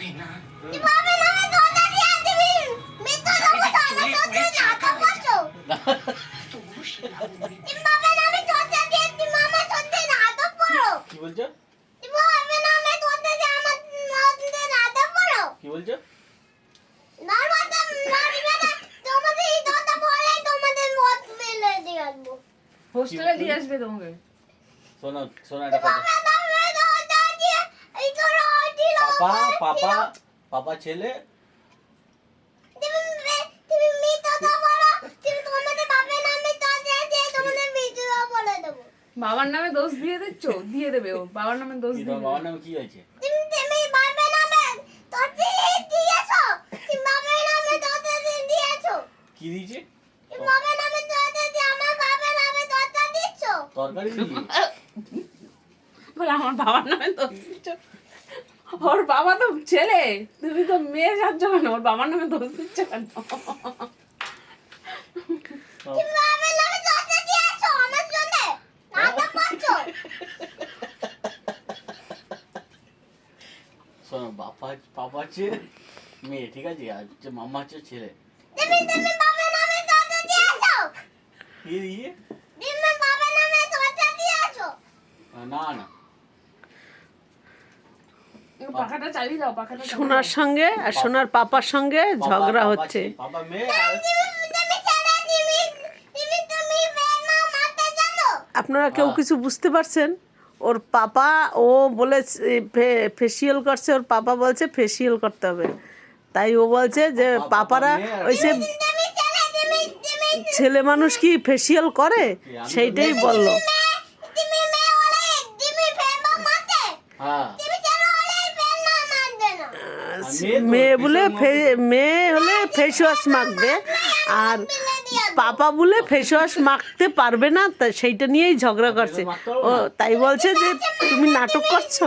কি বলছো? কি বলছো? হোস্টেলে দিয়ে আসবে তোমাকে। শোনো শোনো একটা কথা, পাপা পাপা ছেলে বাবার নামে দোষ দিয়ে দিচ্ছ? দিয়ে দেবে, ও বাবার নামে দোষ দিয়ে দেবে। বাবার নামে কি হয়েছে? কি দিয়েছে? তরকারি দিয়েছে? বলে আমার বাবার নামে দোষ দিচ্ছ? ওর বাবা তো ছেলে, তুমি তো মেয়ে যাচ্ছ কেন? ওর বাবার নামে দোষ দিচ্ছ কেন? শোনো, পাপা হচ্ছে মেয়ে, ঠিক আছে, আর হচ্ছে মামা হচ্ছে ছেলে। কি দিয়ে? না না, পাখাটা চালিয়ে দাও, পাখাটা চালিয়ে সোনার সঙ্গে আর সোনার পাপার সঙ্গে ঝগড়া হচ্ছে। পাপা মেয়ে আর আপনারা কেউ কিছু বুঝতে পারছেন? ওর পাপা ও বলে ফেসিয়াল করছে, ওর পাপা বলছে ফেসিয়াল করতে হবে, তাই ও বলছে যে পাপারা ওই সে ছেলে মানুষ কি ফেসিয়াল করে, সেইটাই বললো। হ্যাঁ মেয়ে বলে মেয়ে হলে ফেস ওয়াশ মাখবে, আর পাপা বলে ফেস ওয়াশ মাখতে পারবে না, তা সেইটা নিয়েই ঝগড়া করছে। ও তাই বলছে যে তুমি নাটক করছো।